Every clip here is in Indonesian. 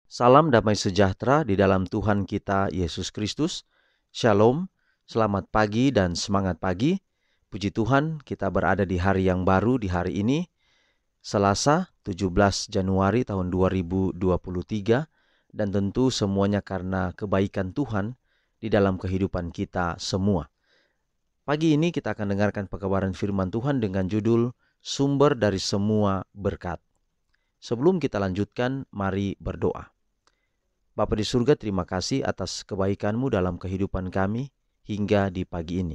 Salam damai sejahtera di dalam Tuhan kita Yesus Kristus. Shalom, selamat pagi dan semangat pagi. Puji Tuhan, kita berada di hari yang baru di hari ini, Selasa 17 Januari tahun 2023, dan tentu semuanya karena kebaikan Tuhan di dalam kehidupan kita semua. Pagi ini kita akan dengarkan pekabaran firman Tuhan dengan judul Sumber dari Semua Berkat. Sebelum kita lanjutkan, mari berdoa. Bapa di surga, terima kasih atas kebaikan-Mu dalam kehidupan kami hingga di pagi ini.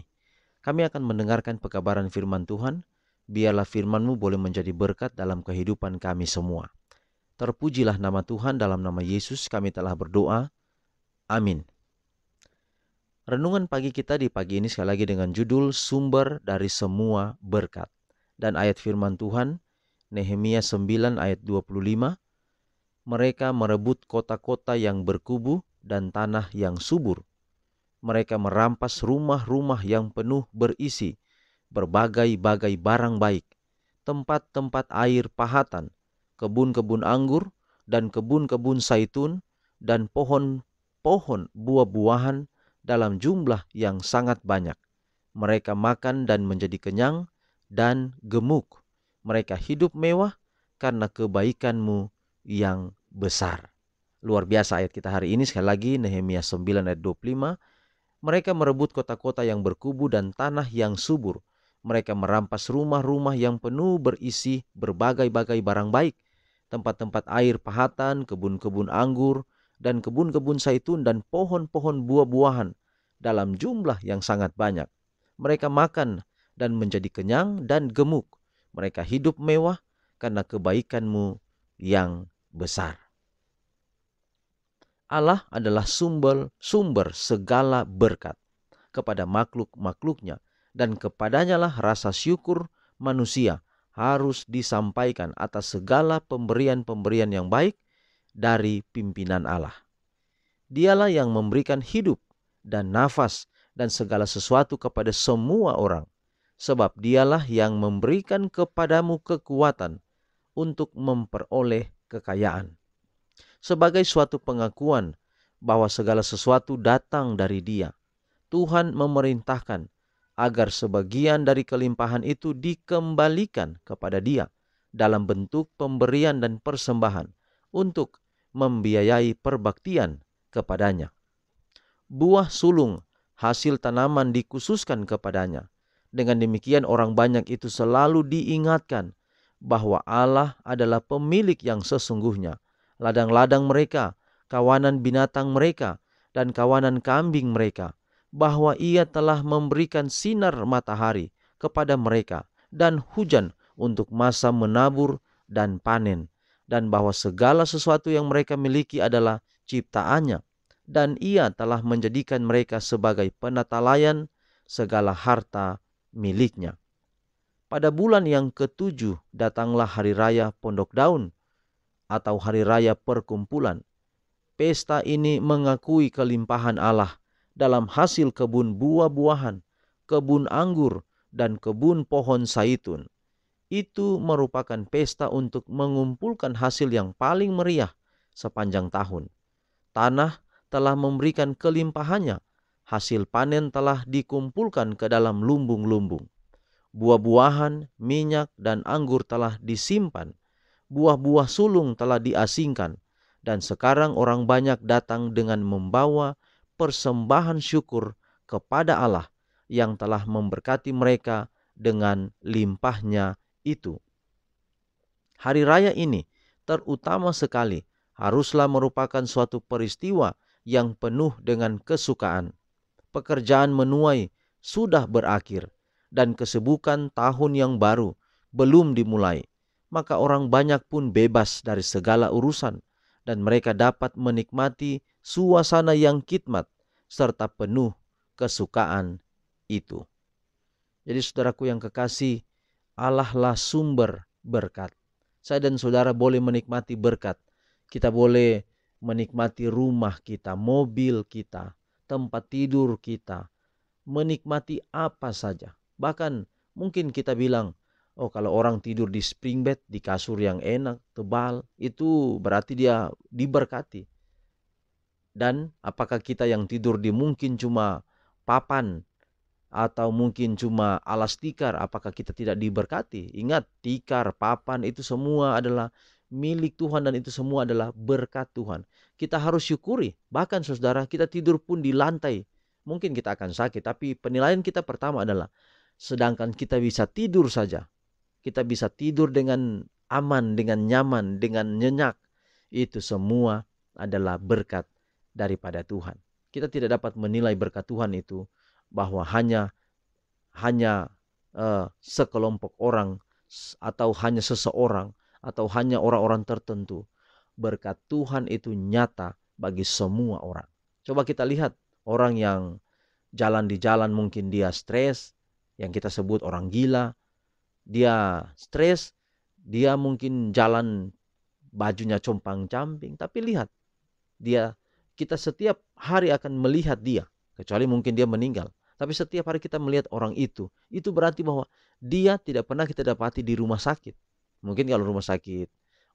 Kami akan mendengarkan pekabaran firman Tuhan. Biarlah firman-Mu boleh menjadi berkat dalam kehidupan kami semua. Terpujilah nama Tuhan, dalam nama Yesus kami telah berdoa. Amin. Renungan pagi kita di pagi ini sekali lagi dengan judul Sumber dari Semua Berkat. Dan ayat firman Tuhan, Nehemia 9 ayat 25. Mereka merebut kota-kota yang berkubu dan tanah yang subur. Mereka merampas rumah-rumah yang penuh berisi berbagai-bagai barang baik, tempat-tempat air pahatan, kebun-kebun anggur dan kebun-kebun zaitun, dan pohon-pohon buah-buahan dalam jumlah yang sangat banyak. Mereka makan dan menjadi kenyang dan gemuk. Mereka hidup mewah karena kebaikan-Mu yang besar. Luar biasa ayat kita hari ini, sekali lagi Nehemia 9 ayat 25. Mereka merebut kota-kota yang berkubu dan tanah yang subur. Mereka merampas rumah-rumah yang penuh berisi berbagai-bagai barang baik, tempat-tempat air pahatan, kebun-kebun anggur, dan kebun-kebun zaitun, dan pohon-pohon buah-buahan dalam jumlah yang sangat banyak. Mereka makan dan menjadi kenyang dan gemuk. Mereka hidup mewah karena kebaikan-Mu yang besar. Allah adalah sumber segala berkat kepada makhluk-makhluknya, dan kepadanya lah rasa syukur manusia harus disampaikan atas segala pemberian-pemberian yang baik dari pimpinan Allah. Dialah yang memberikan hidup dan nafas dan segala sesuatu kepada semua orang, sebab dialah yang memberikan kepadamu kekuatan untuk memperoleh kekayaan, sebagai suatu pengakuan bahwa segala sesuatu datang dari Dia. Tuhan memerintahkan agar sebagian dari kelimpahan itu dikembalikan kepada Dia dalam bentuk pemberian dan persembahan untuk membiayai perbaktian kepadanya. Buah sulung hasil tanaman dikhususkan kepadanya. Dengan demikian orang banyak itu selalu diingatkan bahwa Allah adalah pemilik yang sesungguhnya. Ladang-ladang mereka, kawanan binatang mereka, dan kawanan kambing mereka, bahwa Ia telah memberikan sinar matahari kepada mereka dan hujan untuk masa menabur dan panen, dan bahwa segala sesuatu yang mereka miliki adalah ciptaannya, dan Ia telah menjadikan mereka sebagai penatalayan segala harta miliknya. Pada bulan yang ketujuh datanglah hari raya Pondok Daun atau hari raya perkumpulan. Pesta ini mengakui kelimpahan Allah dalam hasil kebun buah-buahan, kebun anggur, dan kebun pohon zaitun. Itu merupakan pesta untuk mengumpulkan hasil yang paling meriah sepanjang tahun. Tanah telah memberikan kelimpahannya. Hasil panen telah dikumpulkan ke dalam lumbung-lumbung. Buah-buahan, minyak, dan anggur telah disimpan. Buah-buah sulung telah diasingkan. Dan sekarang orang banyak datang dengan membawa persembahan syukur kepada Allah yang telah memberkati mereka dengan limpahnya itu. Hari raya ini terutama sekali haruslah merupakan suatu peristiwa yang penuh dengan kesukaan. Pekerjaan menuai sudah berakhir dan kesibukan tahun yang baru belum dimulai. Maka orang banyak pun bebas dari segala urusan dan mereka dapat menikmati suasana yang khidmat serta penuh kesukaan itu. Jadi saudaraku yang kekasih, Allah lah sumber berkat. Saya dan saudara boleh menikmati berkat. Kita boleh menikmati rumah kita, mobil kita, tempat tidur kita, menikmati apa saja. Bahkan mungkin kita bilang, Oh, kalau orang tidur di spring bed, di kasur yang enak, tebal, itu berarti dia diberkati. Dan apakah kita yang tidur di mungkin cuma papan atau mungkin cuma alas tikar, apakah kita tidak diberkati? Ingat, tikar, papan itu semua adalah milik Tuhan dan itu semua adalah berkat Tuhan. Kita harus syukuri. Bahkan saudara, kita tidur pun di lantai. Mungkin kita akan sakit, tapi penilaian kita pertama adalah sedangkan kita bisa tidur saja, kita bisa tidur dengan aman, dengan nyaman, dengan nyenyak. Itu semua adalah berkat daripada Tuhan. Kita tidak dapat menilai berkat Tuhan itu bahwa hanya sekelompok orang atau hanya seseorang atau hanya orang-orang tertentu. Berkat Tuhan itu nyata bagi semua orang. Coba kita lihat orang yang jalan di jalan mungkin dia stres, yang kita sebut orang gila, dia stres, dia mungkin jalan bajunya compang-camping, tapi lihat, kita setiap hari akan melihat dia, kecuali mungkin dia meninggal. Tapi setiap hari kita melihat orang itu berarti bahwa dia tidak pernah kita dapati di rumah sakit. Mungkin kalau rumah sakit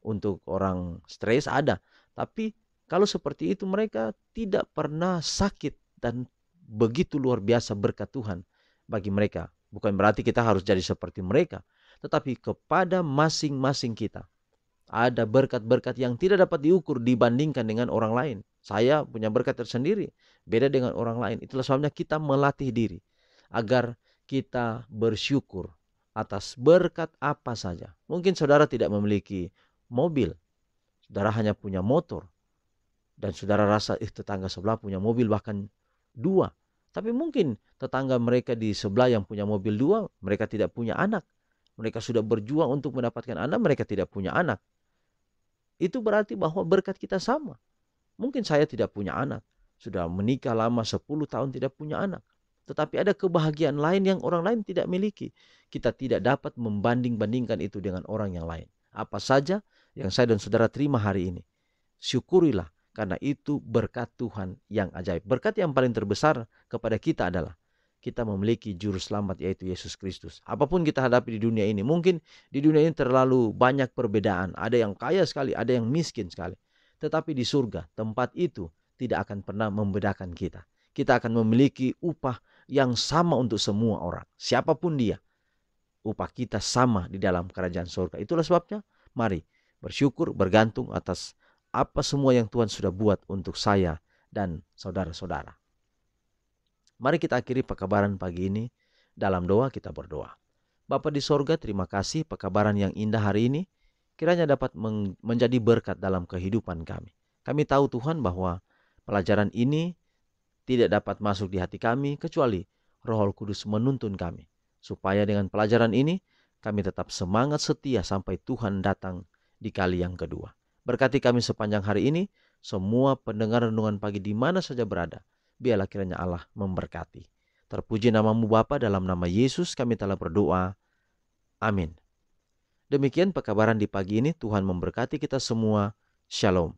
untuk orang stres ada, tapi kalau seperti itu mereka tidak pernah sakit dan begitu luar biasa berkat Tuhan bagi mereka. Bukan berarti kita harus jadi seperti mereka, tetapi kepada masing-masing kita ada berkat-berkat yang tidak dapat diukur dibandingkan dengan orang lain. Saya punya berkat tersendiri, beda dengan orang lain. Itulah sebabnya kita melatih diri agar kita bersyukur atas berkat apa saja. Mungkin saudara tidak memiliki mobil, saudara hanya punya motor, dan saudara rasa tetangga sebelah punya mobil bahkan 2. Tapi mungkin tetangga mereka di sebelah yang punya mobil 2, mereka tidak punya anak. Mereka sudah berjuang untuk mendapatkan anak, mereka tidak punya anak. Itu berarti bahwa berkat kita sama. Mungkin saya tidak punya anak, sudah menikah lama 10 tahun tidak punya anak. Tetapi ada kebahagiaan lain yang orang lain tidak miliki. Kita tidak dapat membanding-bandingkan itu dengan orang yang lain. Apa saja yang saya dan saudara terima hari ini, syukurilah, karena itu berkat Tuhan yang ajaib. Berkat yang paling terbesar kepada kita adalah kita memiliki juru selamat, yaitu Yesus Kristus. Apapun kita hadapi di dunia ini, mungkin di dunia ini terlalu banyak perbedaan. Ada yang kaya sekali, ada yang miskin sekali. Tetapi di surga, tempat itu tidak akan pernah membedakan kita. Kita akan memiliki upah yang sama untuk semua orang. Siapapun dia, upah kita sama di dalam kerajaan surga. Itulah sebabnya, mari bersyukur, bergantung atas apa semua yang Tuhan sudah buat untuk saya dan saudara-saudara. Mari kita akhiri pekabaran pagi ini. Dalam doa kita berdoa. Bapa di sorga, terima kasih pekabaran yang indah hari ini. Kiranya dapat menjadi berkat dalam kehidupan kami. Kami tahu Tuhan bahwa pelajaran ini tidak dapat masuk di hati kami kecuali Roh Kudus menuntun kami. Supaya dengan pelajaran ini kami tetap semangat setia sampai Tuhan datang di kali yang kedua. Berkati kami sepanjang hari ini, semua pendengar renungan pagi di mana saja berada. Biarlah kiranya Allah memberkati. Terpuji namamu Bapa, dalam nama Yesus kami telah berdoa. Amin. Demikian pekabaran di pagi ini. Tuhan memberkati kita semua. Shalom.